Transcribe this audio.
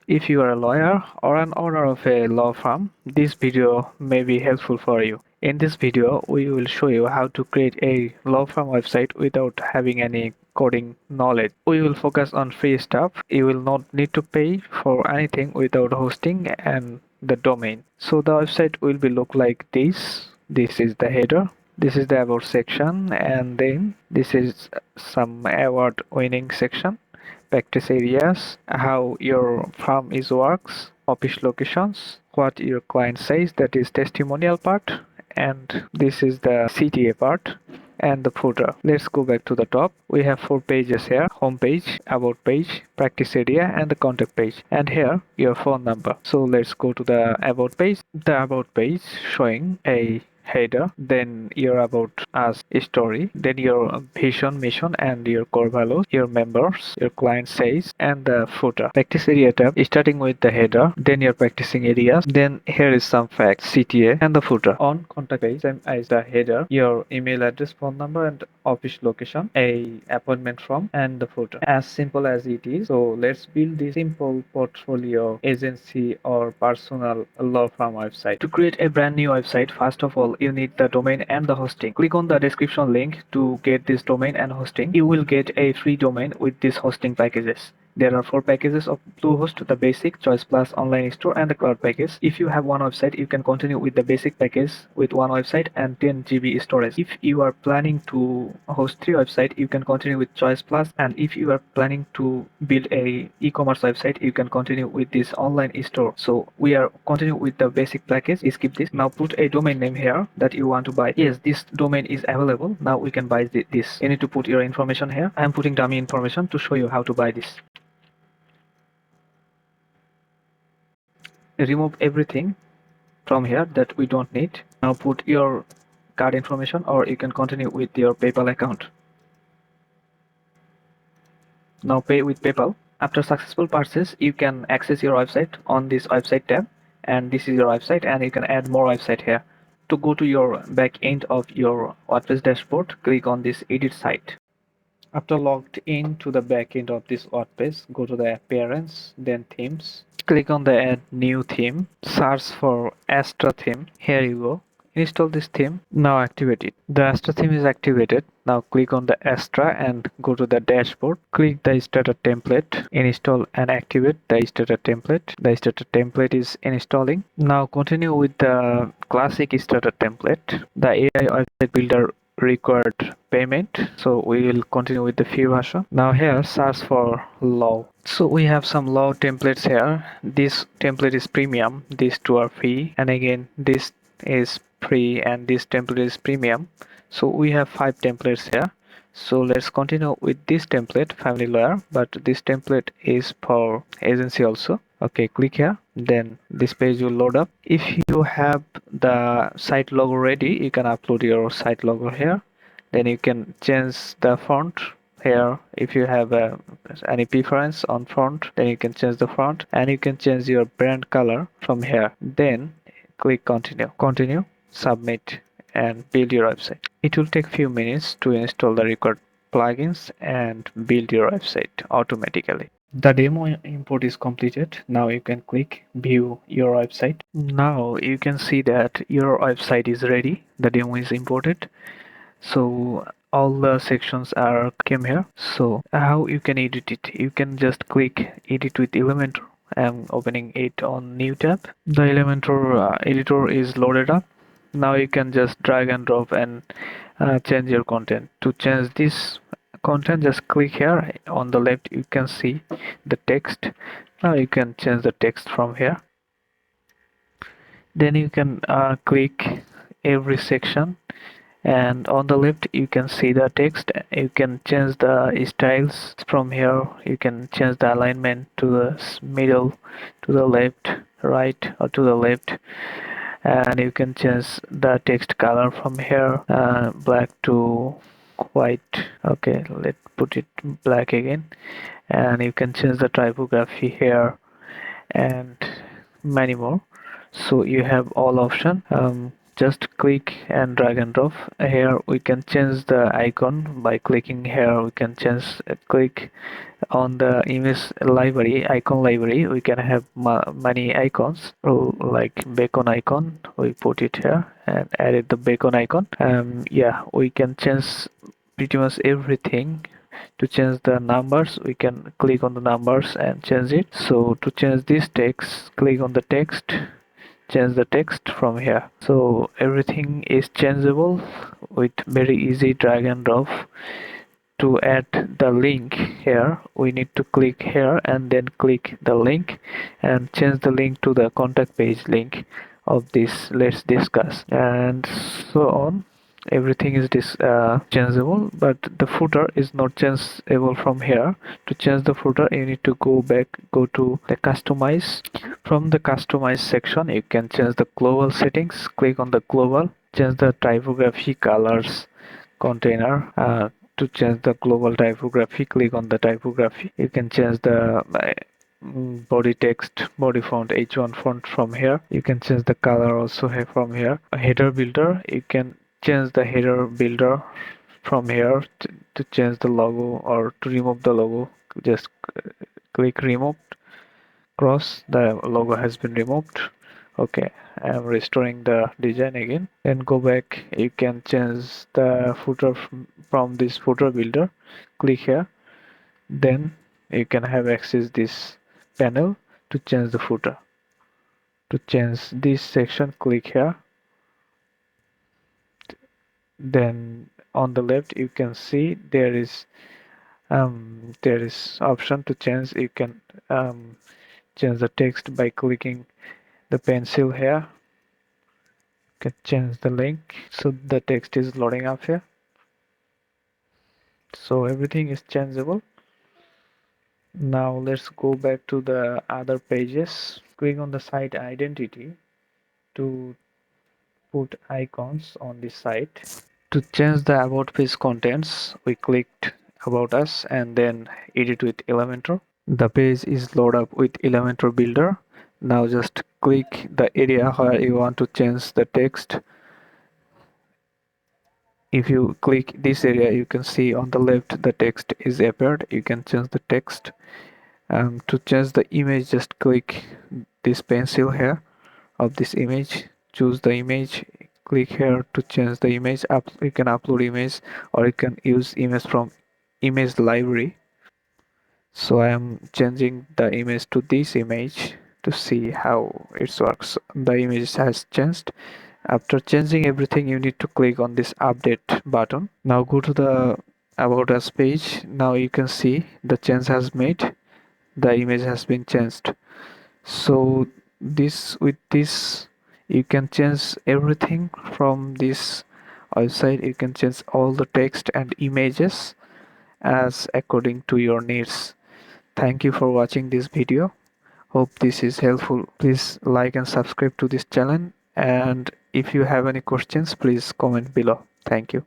If you are a lawyer or an owner of a law firm, this video may be helpful for you. In this video, we will show you how to create a law firm website without having any coding knowledge. We will focus on free stuff. You will not need to pay for anything without hosting and the domain. So the website will be look like this. This is the header. This is the about section, and then this is some award winning section, practice areas, how your firm is works, office locations, what your client says, that is testimonial part, and this is the CTA part and the footer. Let's go back to the top. We have 4 pages here: home page, about page, practice area, and the contact page, and here your phone number. So let's go to the about page. The about page showing a header, then your about us story, then your vision, mission, and your core values, your members, your client says, and the footer. Practice area tab starting with the header, then your practicing areas, then here is some facts, CTA, and the footer. On contact page, same as the header, your email address, phone number, and office location, a appointment form, and the footer. As simple as it is. So let's build this simple portfolio agency or personal law firm website. To create a brand new website, first of all, you need the domain and the hosting. Click on the description link to get this domain and hosting. You will get a free domain with these hosting packages. There are 4 packages of Bluehost: the basic, Choice Plus, online store, and the cloud package. If you have one website, you can continue with the basic package with one website and 10 GB storage. If you are planning to host 3 websites, you can continue with Choice Plus, and if you are planning to build a e-commerce website, you can continue with this online store. So we are continue with the basic package. Skip this. Now put a domain name here that you want to buy. Yes, this domain is available. Now we can buy this. You need to put your information here. I am putting dummy information to show you how to buy this. Remove everything from here that we don't need. Now put your card information, or you can continue with your PayPal account. Now pay with PayPal. After successful purchase, you can access your website on this website tab, and this is your website, and you can add more website here. To go to your back end of your WordPress dashboard, click on this edit site. After logged in to the back end of this WordPress, go to the appearance, then themes. Click on the add new theme. Search for Astra theme. Here you go. Install this theme. Now activate it. The Astra theme is activated. Now click on the Astra and go to the dashboard. Click the starter template. Install and activate the starter template. The starter template is installing. Now continue with the classic starter template. The AI website builder required payment, so we will continue with the free version. Now here search for law. So we have some law templates here. This template is premium, these two are free, and again this is free and this template is premium. So we have 5 templates here. So let's continue with this template, family lawyer, but this template is for agency also. Okay, click here, then this page will load up. If you have the site logo ready, you can upload your site logo here. Then you can change the font here. If you have any preference on font, then you can change the font, and you can change your brand color from here. Then click continue, submit, and build your website. It will take few minutes to install the required plugins and build your website automatically. The demo import is completed. Now you can click view your website. Now you can see that your website is ready. The demo is imported. So all the sections are came here. So how you can edit it? You can just click edit with Elementor. I'm opening it on new tab. The Elementor editor is loaded up. Now you can just drag and drop and change your content. To change this content, just click here. On the left you can see the text. Now you can change the text from here. Then you can click every section, and on the left you can see the text. You can change the styles from here. You can change the alignment to the middle, to the left, right, or to the left, and you can change the text color from here, black to white. Okay, let's put it black again, and you can change the typography here and many more. So you have all option. just click and drag and drop. Here we can change the icon by clicking here. We can change click on the image library, icon library. We can have many icons. Like bacon icon, we put it here and added the bacon icon. Yeah, we can change pretty much everything. To change the numbers, we can click on the numbers and change it. So to change this text, click on the text, change the text from here. So everything is changeable with very easy drag and drop. To add the link here, we need to click here and then click the link and change the link to the contact page link of this let's discuss, and so on. Everything is changeable, but the footer is not changeable from here. To change the footer, you need to go to the customize. From the customize section, you can change the global settings. Click on the global, change the typography, colors, container. To change the global typography, click on the typography. You can change the body text, body font, H1 font from here. You can change the color also here from here. A header builder, you can change the header builder from here to change the logo or to remove the logo. Just click remove cross, the logo has been removed. Okay, I'm restoring the design again. Then go back, you can change the footer from this footer builder. Click here, then you can have access this panel to change the footer. To change this section, click here. Then on the left you can see there is option to change. You can change the text by clicking the pencil here. You can change the link, so the text is loading up here. So everything is changeable. Now let's go back to the other pages. Click on the site identity to put icons on the site. To change the about page contents, we clicked about us and then edit with Elementor. The page is loaded up with Elementor builder. Now just click the area where you want to change the text. If you click this area, you can see on the left the text is appeared. You can change the text. To change the image, just click this pencil here of this image. Choose the image. Click here to change the image. You can upload image or you can use image from image library. So I am changing the image to this image to see how it works. The image has changed. After changing everything, you need to click on this update button. Now go to the about us page. Now you can see the change has made. The image has been changed. So with this you can change everything from this website. You can change all the text and images as according to your needs. Thank you for watching this video. Hope this is helpful. Please like and subscribe to this channel, and if you have any questions, please comment below. Thank you.